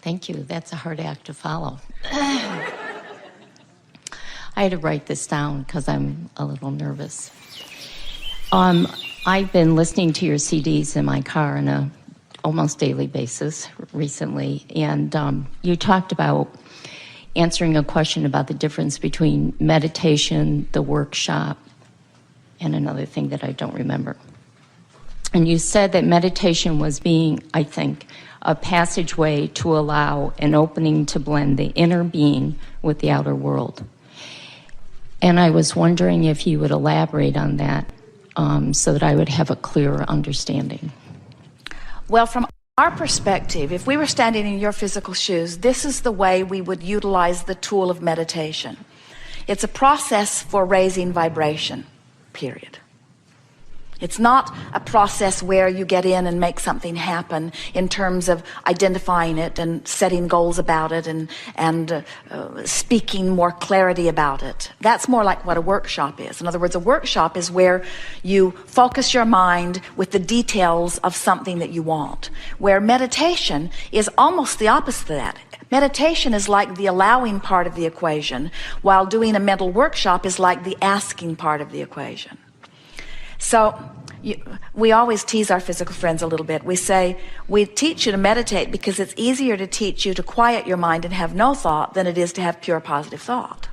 Thank you. That's a hard act to follow. I had to write this down because I'm a little nervous. I've been listening to your CDs in my car on a almost daily basis recently, and you talked about answering a question about the difference between meditation, the workshop, and another thing that I don't remember. And you said that meditation was being, I think, a passageway to allow an opening to blend the inner being with the outer world. And I was wondering if you would elaborate on that so that I would have a clearer understanding. Well, from our perspective, if we were standing in your physical shoes, this is the way we would utilize the tool of meditation. It's a process for raising vibration, period. It's not a process where you get in and make something happen in terms of identifying it and setting goals about it and speaking more clarity about it. That's more like what a workshop is. In other words, a workshop is where you focus your mind with the details of something that you want. Where meditation is almost the opposite of that. Meditation is like the allowing part of the equation, while doing a mental workshop is like the asking part of the equation. So we always tease our physical friends a little bit. We say, we teach you to meditate because it's easier to teach you to quiet your mind and have no thought than it is to have pure positive thought.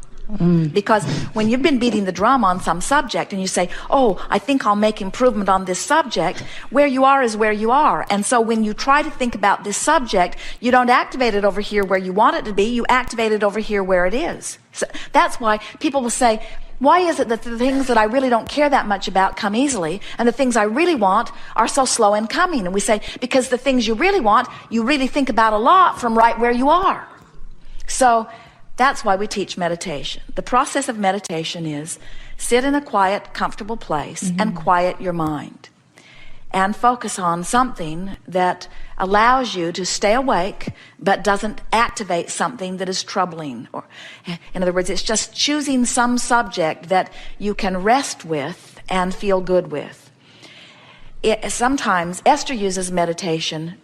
Because when you've been beating the drum on some subject and you say, oh, I think I'll make improvement on this subject, where you are is where you are. And so when you try to think about this subject, you don't activate it over here where you want it to be, you activate it over here where it is. So that's why people will say, why is it that the things that I really don't care that much about come easily, and the things I really want are so slow in coming? And we say, because the things you really want, you really think about a lot from right where you are. So that's why we teach meditation. The process of meditation is sit in a quiet, comfortable place and quiet your mind and focus on something that allows you to stay awake but doesn't activate something that is troubling. Or, in other words, it's just choosing some subject that you can rest with and feel good with. Sometimes Esther uses meditation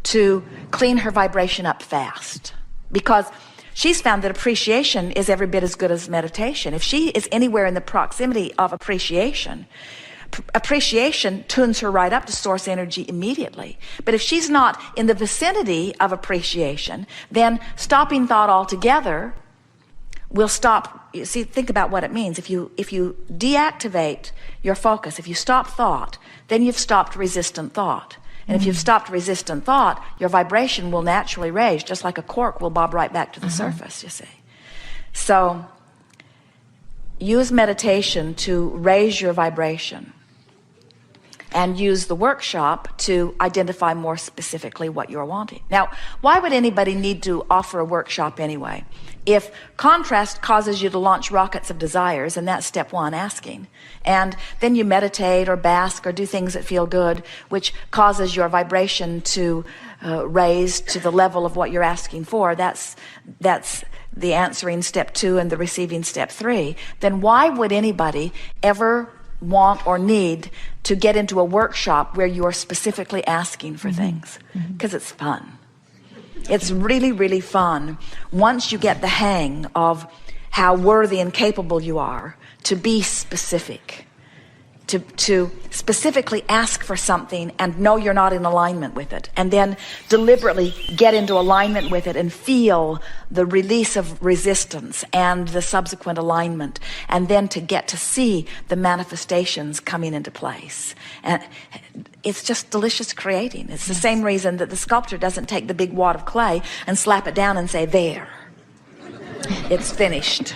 to clean her vibration up fast because she's found that appreciation is every bit as good as meditation. If she is anywhere in the proximity of appreciation tunes her right up to source energy immediately. But if she's not in the vicinity of appreciation, then stopping thought altogether will stop. You see, think about what it means. If you deactivate your focus, if you stop thought, then you've stopped resistant thought. And if you've stopped resistant thought, your vibration will naturally raise, just like a cork will bob right back to the surface, you see. So use meditation to raise your vibration, and use the workshop to identify more specifically what you're wanting. Now, why would anybody need to offer a workshop anyway? If contrast causes you to launch rockets of desires, and that's step one, asking, and then you meditate or bask or do things that feel good, which causes your vibration to raise to the level of what you're asking for, that's the answering step 2 and the receiving step 3, then why would anybody ever want or need to get into a workshop where you are specifically asking for things? Because it's fun. It's really, really fun once you get the hang of how worthy and capable you are to be specific, to specifically ask for something and know you're not in alignment with it, and then deliberately get into alignment with it and feel the release of resistance and the subsequent alignment, and then to get to see the manifestations coming into place. And it's just delicious creating. It's the same reason that the sculptor doesn't take the big wad of clay and slap it down and say, there, it's finished.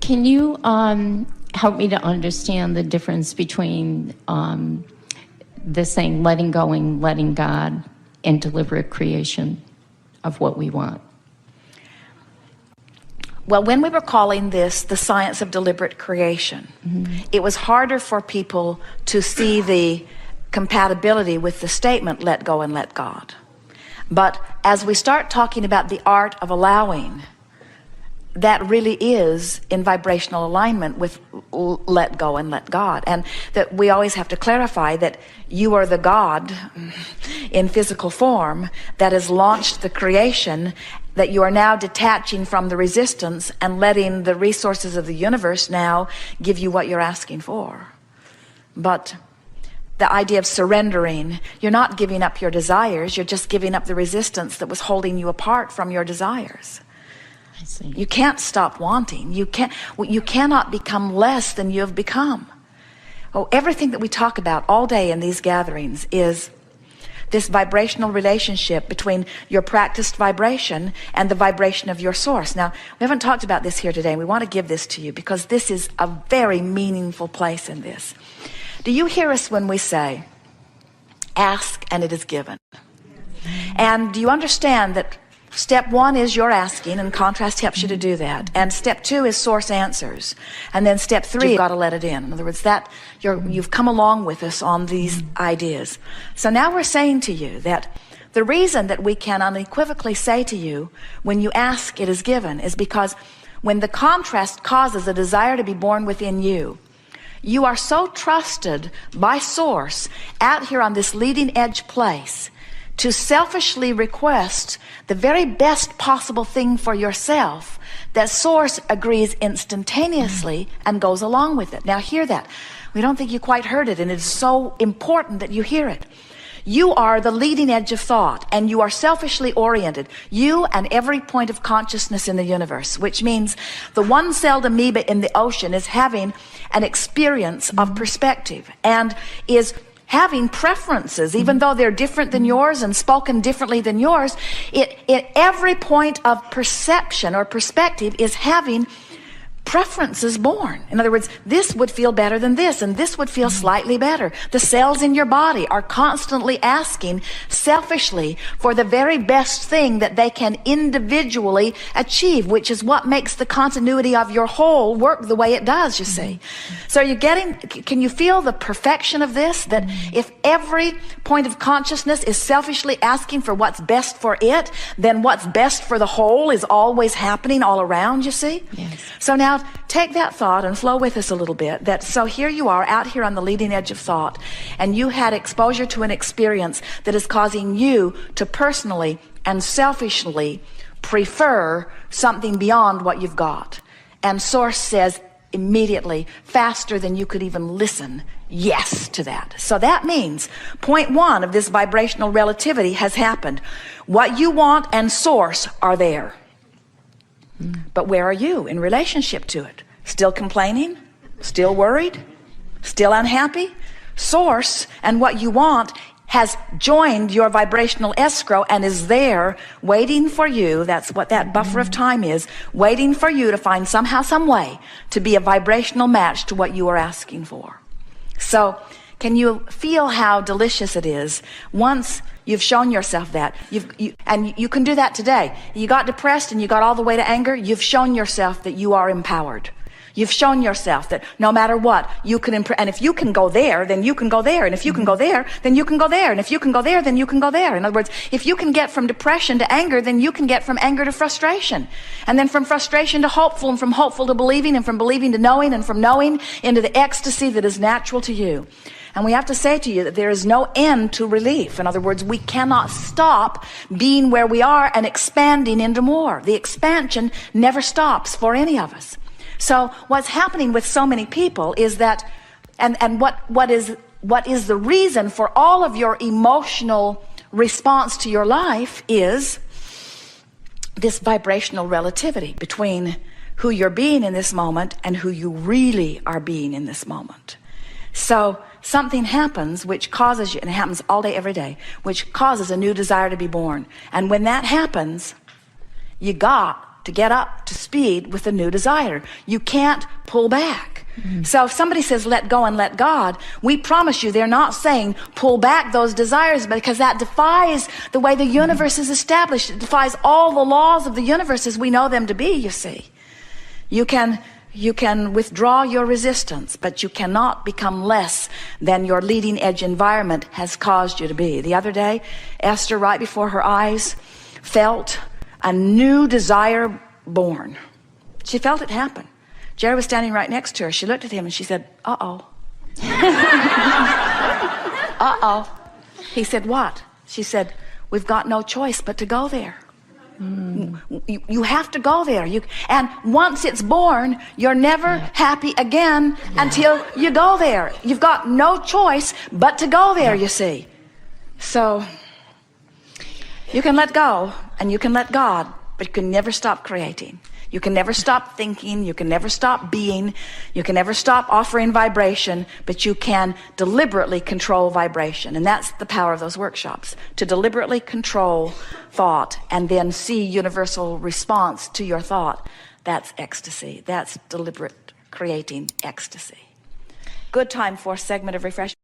Can you help me to understand the difference between the saying letting go and letting God and deliberate creation of what we want? Well, when we were calling this the science of deliberate creation, it was harder for people to see the compatibility with the statement, let go and let God. But as we start talking about the art of allowing, that really is in vibrational alignment with let go and let God. And that we always have to clarify that you are the God in physical form that has launched the creation, that you are now detaching from the resistance and letting the resources of the universe now give you what you're asking for. But the idea of surrendering, you're not giving up your desires, you're just giving up the resistance that was holding you apart from your desires. I see. You can't stop wanting. You cannot become less than you have become. Oh, everything that we talk about all day in these gatherings is this vibrational relationship between your practiced vibration and the vibration of your source. Now, we haven't talked about this here today, and we want to give this to you because this is a very meaningful place in this. Do you hear us when we say, ask and it is given? And do you understand that step one is your asking, and contrast helps you to do that. And step two is source answers. And then step three, you've got to let it in. In other words, that you've come along with us on these ideas. So now we're saying to you that the reason that we can unequivocally say to you, when you ask, it is given, is because when the contrast causes a desire to be born within you, you are so trusted by source out here on this leading edge place to selfishly request the very best possible thing for yourself, that source agrees instantaneously and goes along with it. Now hear that. We don't think you quite heard it, and it's so important that you hear it. You are the leading edge of thought, and you are selfishly oriented. You and every point of consciousness in the universe, which means the one-celled amoeba in the ocean is having an experience of perspective and is having preferences, even though they're different than yours and spoken differently than yours. Every point of perception or perspective is having preferences born. In other words, this would feel better than this, and this would feel slightly better. The cells in your body are constantly asking selfishly for the very best thing that they can individually achieve, which is what makes the continuity of your whole work the way it does, you see. So can you feel the perfection of this? That if every point of consciousness is selfishly asking for what's best for it, then what's best for the whole is always happening all around, you see? Yes. So now take that thought and flow with us a little bit. So here you are out here on the leading edge of thought, and you had exposure to an experience that is causing you to personally and selfishly prefer something beyond what you've got. And source says immediately, faster than you could even listen, yes to that. So that means point one of this vibrational relativity has happened. What you want and source are there. But where are you in relationship to it? Still complaining? Still worried? Still unhappy? Source and what you want has joined your vibrational escrow and is there waiting for you. That's what that buffer of time is, waiting for you to find somehow, some way to be a vibrational match to what you are asking for. So can you feel how delicious it is once you've shown yourself that? And you can do that today. You got depressed and you got all the way to anger. You've shown yourself that you are empowered. You've shown yourself that no matter what, you can and if you can go there, then you can go there. And if you can go there, then you can go there. And if you can go there, then you can go there. In other words, if you can get from depression to anger, then you can get from anger to frustration. And then from frustration to hopeful, and from hopeful to believing, and from believing to knowing, and from knowing into the ecstasy that is natural to you. And we have to say to you that there is no end to relief. In other words, we cannot stop being where we are and expanding into more. The expansion never stops for any of us. So what's happening with so many people is that, and what is the reason for all of your emotional response to your life is this vibrational relativity between who you're being in this moment and who you really are being in this moment. So something happens which causes you, and it happens all day, every day, which causes a new desire to be born. And when that happens, you got to get up to speed with the new desire. You can't pull back. So if somebody says, let go and let God, we promise you they're not saying pull back those desires, because that defies the way the universe is established. It defies all the laws of the universe as we know them to be, you see. You can withdraw your resistance, but you cannot become less than your leading edge environment has caused you to be. The other day, Esther, right before her eyes, felt a new desire born. She felt it happen. Jerry was standing right next to her. She looked at him and she said, uh-oh. Uh-oh. He said, what? She said, we've got no choice but to go there. You have to go there. And once it's born, you're never happy again until you go there. You've got no choice but to go there, you see. So you can let go and you can let God, but you can never stop creating. You can never stop thinking. You can never stop being. You can never stop offering vibration, but you can deliberately control vibration. And that's the power of those workshops, to deliberately control thought and then see universal response to your thought. That's ecstasy. That's deliberate creating ecstasy. Good time for a segment of refreshment.